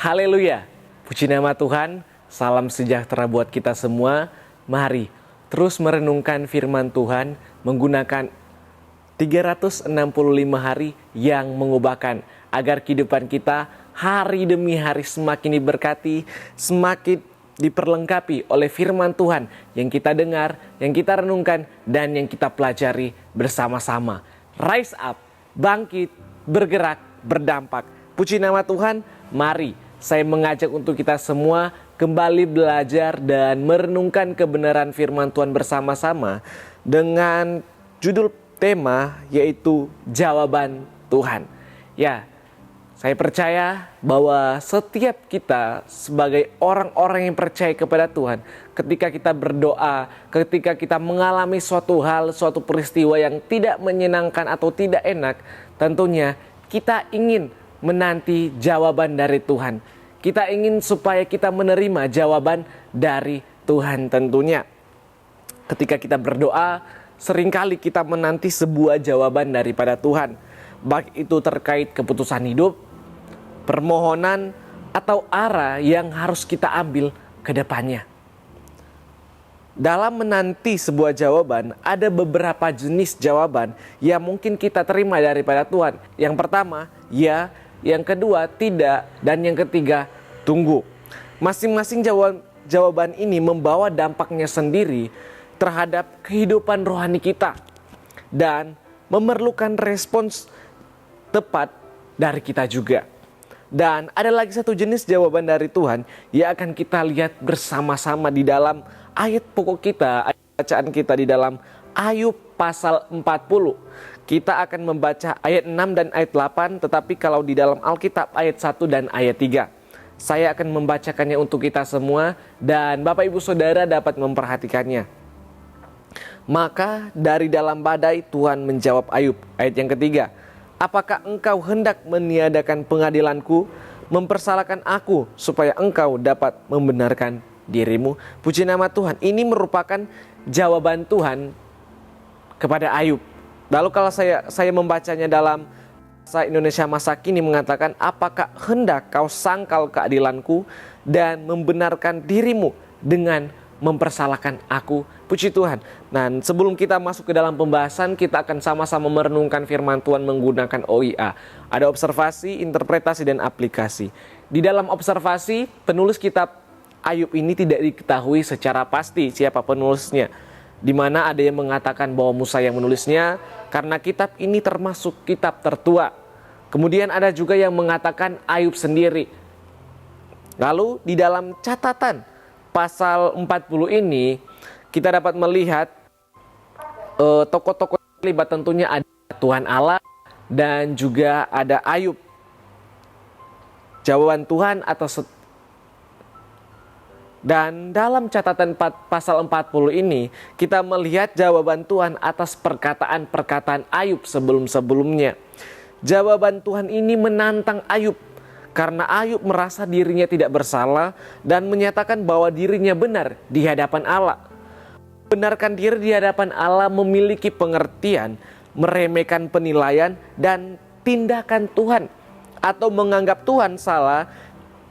Haleluya, puji nama Tuhan, salam sejahtera buat kita semua. Mari terus merenungkan firman Tuhan menggunakan 365 hari yang mengubahkan, agar kehidupan kita hari demi hari semakin diberkati, semakin diperlengkapi oleh firman Tuhan yang kita dengar, yang kita renungkan, dan yang kita pelajari bersama-sama. Rise up, bangkit, bergerak, berdampak. Puji nama Tuhan, mari saya mengajak untuk kita semua kembali belajar dan merenungkan kebenaran firman Tuhan bersama-sama dengan judul tema yaitu jawaban Tuhan. Ya, saya percaya bahwa setiap kita sebagai orang-orang yang percaya kepada Tuhan, ketika kita berdoa, ketika kita mengalami suatu hal, suatu peristiwa yang tidak menyenangkan atau tidak enak, tentunya kita ingin menanti jawaban dari Tuhan. Kita ingin supaya kita menerima jawaban dari Tuhan tentunya. Ketika kita berdoa, seringkali kita menanti sebuah jawaban daripada Tuhan. Baik itu terkait keputusan hidup, permohonan, atau arah yang harus kita ambil ke depannya. Dalam menanti sebuah jawaban, ada beberapa jenis jawaban yang mungkin kita terima daripada Tuhan. Yang pertama, ya. Yang kedua, tidak. Dan yang ketiga, tunggu. Masing-masing jawaban ini membawa dampaknya sendiri terhadap kehidupan rohani kita. Dan memerlukan respons tepat dari kita juga. Dan ada lagi satu jenis jawaban dari Tuhan yang akan kita lihat bersama-sama di dalam ayat pokok kita, ayat bacaan kita di dalam Ayub pasal 40. Kita akan membaca ayat 6 dan ayat 8, tetapi kalau di dalam Alkitab ayat 1 dan ayat 3. Saya akan membacakannya untuk kita semua dan Bapak Ibu Saudara dapat memperhatikannya. Maka dari dalam badai Tuhan menjawab Ayub. Ayat yang ketiga. Apakah engkau hendak meniadakan pengadilanku, mempersalahkan aku supaya engkau dapat membenarkan dirimu? Puji nama Tuhan. Ini merupakan jawaban Tuhan kepada Ayub. Lalu kalau saya membacanya dalam bahasa Indonesia masa kini mengatakan, apakah hendak kau sangkal keadilanku dan membenarkan dirimu dengan mempersalahkan aku? Puji Tuhan. Dan sebelum kita masuk ke dalam pembahasan, kita akan sama-sama merenungkan firman Tuhan menggunakan OIA. Ada observasi, interpretasi, dan aplikasi. Di dalam observasi, penulis kitab Ayub ini tidak diketahui secara pasti siapa penulisnya. Di mana ada yang mengatakan bahwa Musa yang menulisnya, karena kitab ini termasuk kitab tertua. Kemudian ada juga yang mengatakan Ayub sendiri. Lalu di dalam catatan pasal 40 ini, kita dapat melihat tokoh-tokoh terlibat, tentunya ada Tuhan Allah dan juga ada Ayub. Jawaban Tuhan atas. Dan dalam catatan pasal 40 ini, kita melihat jawaban Tuhan atas perkataan-perkataan Ayub sebelum-sebelumnya. Jawaban Tuhan ini menantang Ayub, karena Ayub merasa dirinya tidak bersalah dan menyatakan bahwa dirinya benar di hadapan Allah. Benarkan diri di hadapan Allah memiliki pengertian, meremehkan penilaian dan tindakan Tuhan, atau menganggap Tuhan salah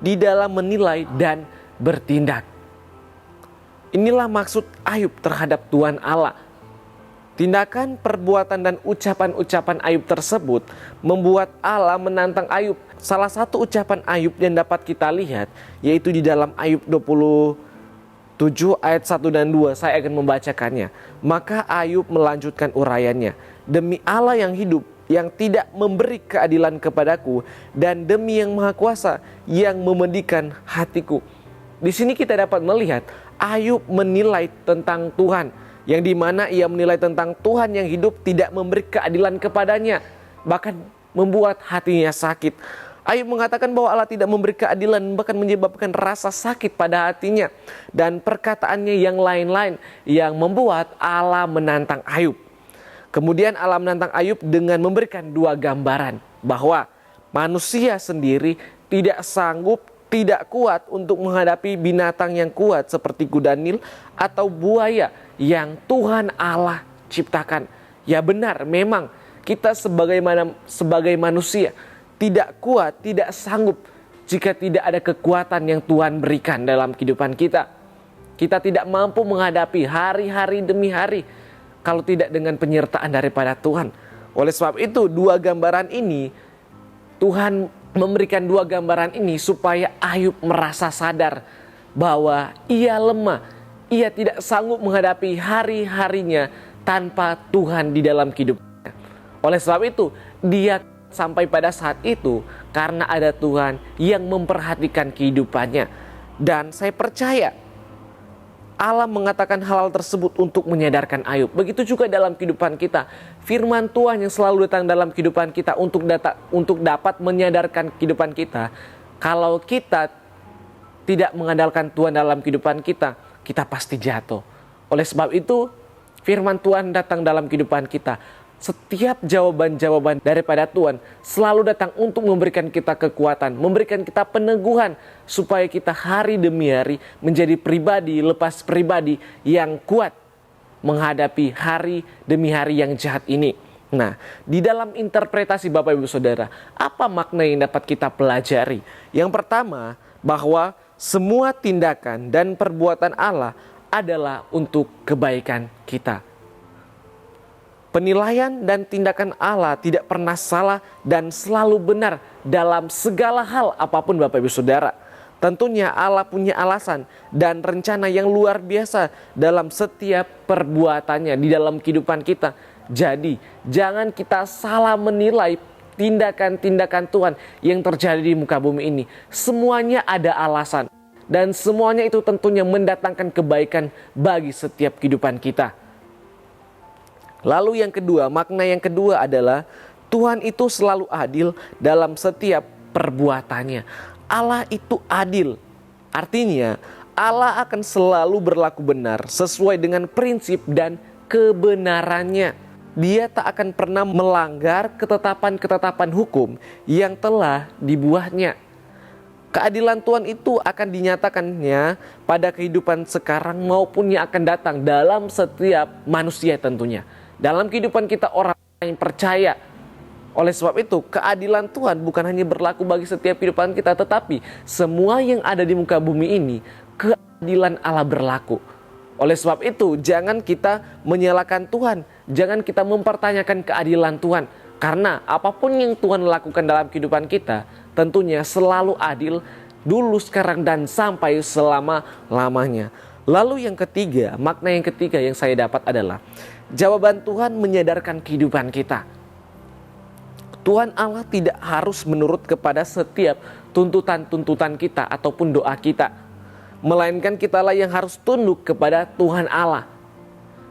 di dalam menilai dan bertindak. Inilah maksud Ayub terhadap Tuhan Allah. Tindakan, perbuatan, dan ucapan-ucapan Ayub tersebut membuat Allah menantang Ayub. Salah satu ucapan Ayub yang dapat kita lihat yaitu di dalam Ayub 27 ayat 1 dan 2. Saya akan membacakannya. Maka Ayub melanjutkan uraiannya. Demi Allah yang hidup, yang tidak memberi keadilan kepadaku, dan demi yang maha kuasa yang memedikan hatiku. Di sini kita dapat melihat Ayub menilai tentang Tuhan, yang dimana ia menilai tentang Tuhan yang hidup tidak memberi keadilan kepadanya, bahkan membuat hatinya sakit. Ayub mengatakan bahwa Allah tidak memberi keadilan, bahkan menyebabkan rasa sakit pada hatinya, dan perkataannya yang lain-lain yang membuat Allah menantang Ayub. Kemudian Allah menantang Ayub dengan memberikan dua gambaran bahwa manusia sendiri tidak sanggup, tidak kuat untuk menghadapi binatang yang kuat seperti kuda Nil atau buaya yang Tuhan Allah ciptakan. Ya benar, memang kita sebagai manusia tidak kuat, tidak sanggup jika tidak ada kekuatan yang Tuhan berikan dalam kehidupan kita. Kita tidak mampu menghadapi hari-hari demi hari kalau tidak dengan penyertaan daripada Tuhan. Oleh sebab itu, dua gambaran ini, Tuhan memberikan dua gambaran ini supaya Ayub merasa sadar bahwa ia lemah. Ia tidak sanggup menghadapi hari-harinya tanpa Tuhan di dalam hidupnya. Oleh sebab itu, dia sampai pada saat itu karena ada Tuhan yang memperhatikan kehidupannya. Dan saya percaya Allah mengatakan hal tersebut untuk menyadarkan Ayub. Begitu juga dalam kehidupan kita. Firman Tuhan yang selalu datang dalam kehidupan kita untuk dapat menyadarkan kehidupan kita. Kalau kita tidak mengandalkan Tuhan dalam kehidupan kita, kita pasti jatuh. Oleh sebab itu, firman Tuhan datang dalam kehidupan kita. Setiap jawaban-jawaban daripada Tuhan selalu datang untuk memberikan kita kekuatan, memberikan kita peneguhan supaya kita hari demi hari menjadi pribadi lepas pribadi yang kuat menghadapi hari demi hari yang jahat ini. Nah, di dalam interpretasi Bapak Ibu Saudara, apa makna yang dapat kita pelajari? Yang pertama, bahwa semua tindakan dan perbuatan Allah adalah untuk kebaikan kita. Penilaian dan tindakan Allah tidak pernah salah dan selalu benar dalam segala hal apapun Bapak Ibu Saudara. Tentunya Allah punya alasan dan rencana yang luar biasa dalam setiap perbuatannya di dalam kehidupan kita. Jadi jangan kita salah menilai tindakan-tindakan Tuhan yang terjadi di muka bumi ini. Semuanya ada alasan dan semuanya itu tentunya mendatangkan kebaikan bagi setiap kehidupan kita. Lalu yang kedua, makna yang kedua adalah Tuhan itu selalu adil dalam setiap perbuatannya. Allah itu adil. Artinya Allah akan selalu berlaku benar sesuai dengan prinsip dan kebenarannya. Dia tak akan pernah melanggar ketetapan-ketetapan hukum yang telah dibuatnya. Keadilan Tuhan itu akan dinyatakannya pada kehidupan sekarang maupun yang akan datang dalam setiap manusia tentunya. Dalam kehidupan kita orang yang percaya. Oleh sebab itu, keadilan Tuhan bukan hanya berlaku bagi setiap kehidupan kita, tetapi semua yang ada di muka bumi ini, keadilan Allah berlaku. Oleh sebab itu, jangan kita menyalahkan Tuhan. Jangan kita mempertanyakan keadilan Tuhan. Karena apapun yang Tuhan lakukan dalam kehidupan kita, tentunya selalu adil dulu, sekarang, dan sampai selama-lamanya. Lalu yang ketiga, makna yang ketiga yang saya dapat adalah jawaban Tuhan menyadarkan kehidupan kita. Tuhan Allah tidak harus menurut kepada setiap tuntutan-tuntutan kita ataupun doa kita. Melainkan kitalah yang harus tunduk kepada Tuhan Allah.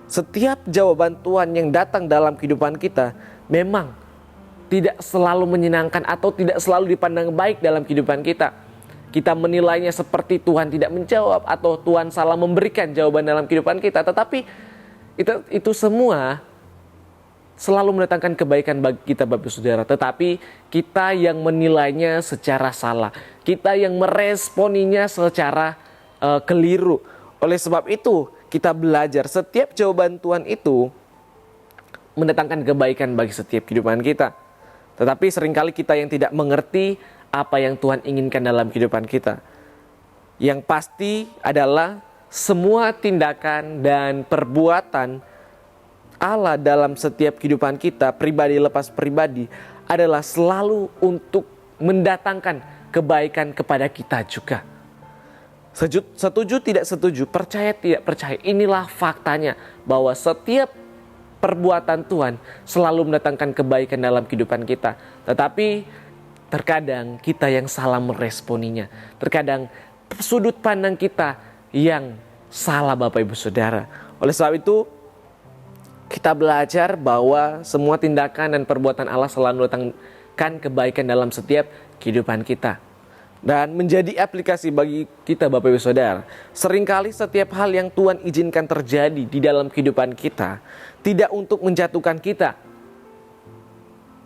Setiap jawaban Tuhan yang datang dalam kehidupan kita memang tidak selalu menyenangkan atau tidak selalu dipandang baik dalam kehidupan kita. Kita menilainya seperti Tuhan tidak menjawab atau Tuhan salah memberikan jawaban dalam kehidupan kita. Tetapi itu semua selalu mendatangkan kebaikan bagi kita Bapak Saudara. Tetapi kita yang menilainya secara salah. Kita yang meresponinya secara keliru. Oleh sebab itu kita belajar setiap jawaban Tuhan itu mendatangkan kebaikan bagi setiap kehidupan kita. Tetapi seringkali kita yang tidak mengerti apa yang Tuhan inginkan dalam kehidupan kita. Yang pasti adalah semua tindakan dan perbuatan Allah dalam setiap kehidupan kita, pribadi lepas pribadi, adalah selalu untuk mendatangkan kebaikan kepada kita juga. Setuju tidak setuju, percaya tidak percaya, inilah faktanya bahwa setiap perbuatan Tuhan selalu mendatangkan kebaikan dalam kehidupan kita. Tetapi terkadang kita yang salah meresponinya. Terkadang sudut pandang kita yang salah Bapak Ibu Saudara. Oleh sebab itu kita belajar bahwa semua tindakan dan perbuatan Allah selalu mendatangkan kebaikan dalam setiap kehidupan kita. Dan menjadi aplikasi bagi kita Bapak Ibu Saudara. Seringkali setiap hal yang Tuhan izinkan terjadi di dalam kehidupan kita tidak untuk menjatuhkan kita,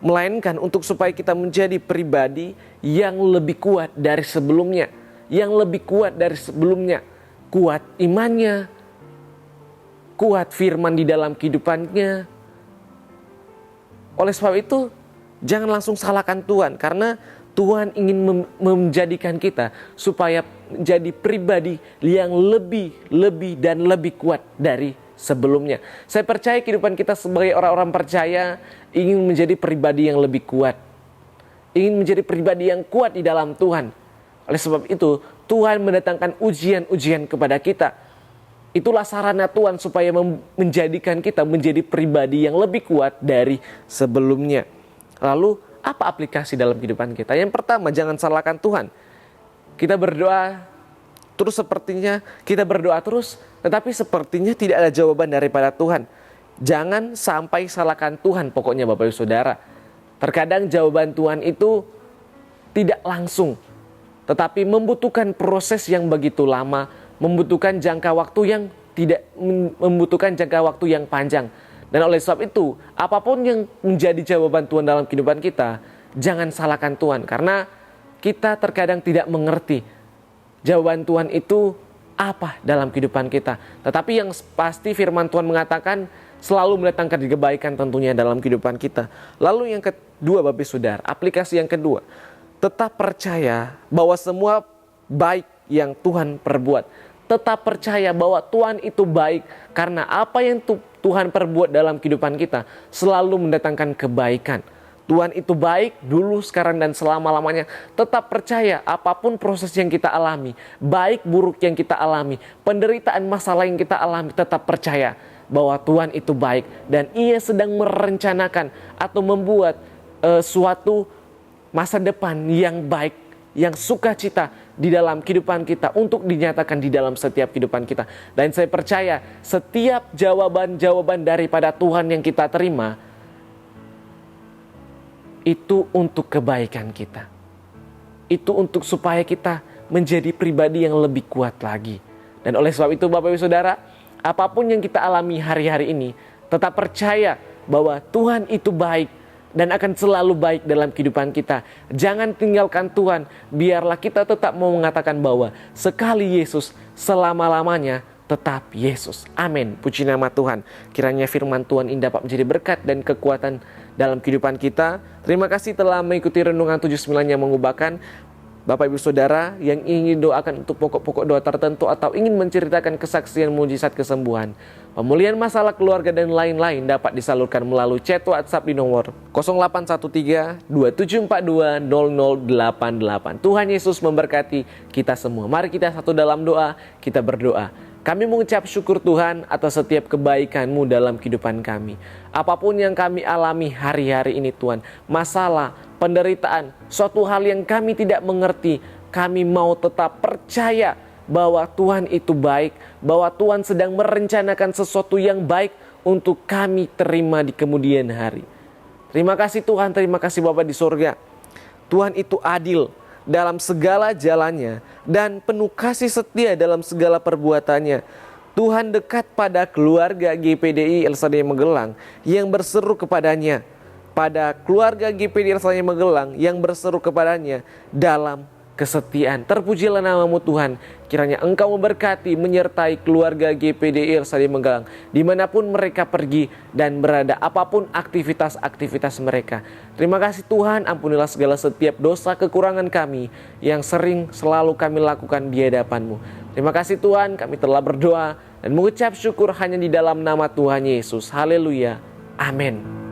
melainkan untuk supaya kita menjadi pribadi yang lebih kuat dari sebelumnya. Yang lebih kuat dari sebelumnya. Kuat imannya. Kuat firman di dalam kehidupannya. Oleh sebab itu, jangan langsung salahkan Tuhan. Karena Tuhan ingin menjadikan kita supaya menjadi pribadi yang lebih dan lebih kuat dari sebelumnya. Saya percaya kehidupan kita sebagai orang-orang percaya ingin menjadi pribadi yang lebih kuat. Ingin menjadi pribadi yang kuat di dalam Tuhan. Oleh sebab itu, Tuhan mendatangkan ujian-ujian kepada kita. Itulah sarana Tuhan supaya menjadikan kita menjadi pribadi yang lebih kuat dari sebelumnya. Lalu, apa aplikasi dalam kehidupan kita? Yang pertama, jangan salahkan Tuhan. Kita berdoa terus tetapi sepertinya tidak ada jawaban daripada Tuhan. Jangan sampai salahkan Tuhan pokoknya Bapak Ibu Saudara. Terkadang jawaban Tuhan itu tidak langsung, tetapi membutuhkan proses yang begitu lama, membutuhkan jangka waktu yang panjang. Dan oleh sebab itu, apapun yang menjadi jawaban Tuhan dalam kehidupan kita, jangan salahkan Tuhan. Karena kita terkadang tidak mengerti jawaban Tuhan itu apa dalam kehidupan kita. Tetapi yang pasti firman Tuhan mengatakan selalu mendatangkan kebaikan tentunya dalam kehidupan kita. Lalu yang kedua Bapak Saudara, aplikasi yang kedua, tetap percaya bahwa semua baik yang Tuhan perbuat. Tetap percaya bahwa Tuhan itu baik karena apa yang Tuhan perbuat dalam kehidupan kita selalu mendatangkan kebaikan. Tuhan itu baik dulu, sekarang, dan selama-lamanya. Tetap percaya apapun proses yang kita alami, baik buruk yang kita alami, penderitaan masalah yang kita alami, tetap percaya bahwa Tuhan itu baik dan Ia sedang merencanakan atau membuat suatu masa depan yang baik, yang sukacita di dalam kehidupan kita untuk dinyatakan di dalam setiap kehidupan kita. Dan saya percaya setiap jawaban-jawaban daripada Tuhan yang kita terima itu untuk kebaikan kita. Itu untuk supaya kita menjadi pribadi yang lebih kuat lagi. Dan oleh sebab itu Bapak Ibu Saudara, apapun yang kita alami hari-hari ini, tetap percaya bahwa Tuhan itu baik dan akan selalu baik dalam kehidupan kita. Jangan tinggalkan Tuhan, biarlah kita tetap mau mengatakan bahwa sekali Yesus, selama-lamanya tetap Yesus. Amin. Puji nama Tuhan. Kiranya firman Tuhan ini dapat menjadi berkat dan kekuatan dalam kehidupan kita. Terima kasih telah mengikuti Renungan 79 yang mengubahkan. Bapak Ibu Saudara yang ingin doakan untuk pokok-pokok doa tertentu atau ingin menceritakan kesaksian mujizat kesembuhan, pemulihan masalah keluarga dan lain-lain dapat disalurkan melalui chat WhatsApp di nomor 0813 2742 0088. Tuhan Yesus memberkati kita semua. Mari kita satu dalam doa, kita berdoa. Kami mengucap syukur Tuhan atas setiap kebaikan-Mu dalam kehidupan kami. Apapun yang kami alami hari-hari ini Tuhan, masalah, penderitaan, suatu hal yang kami tidak mengerti, kami mau tetap percaya bahwa Tuhan itu baik, bahwa Tuhan sedang merencanakan sesuatu yang baik untuk kami terima di kemudian hari. Terima kasih Tuhan, terima kasih Bapa di sorga. Tuhan itu adil dalam segala jalannya dan penuh kasih setia dalam segala perbuatannya. Tuhan dekat pada keluarga GPDI El Shaddai Magelang yang berseru kepadanya, pada keluarga GPDI El Shaddai Magelang yang berseru kepadanya dalam kesetiaan. Terpujilah nama-Mu Tuhan. Kiranya Engkau memberkati, menyertai keluarga GPDI El Shaddai Magelang dimanapun mereka pergi dan berada, apapun aktivitas-aktivitas mereka. Terima kasih Tuhan, ampunilah segala setiap dosa kekurangan kami yang sering selalu kami lakukan di hadapan-Mu. Terima kasih Tuhan, kami telah berdoa dan mengucap syukur hanya di dalam nama Tuhan Yesus. Haleluya. Amin.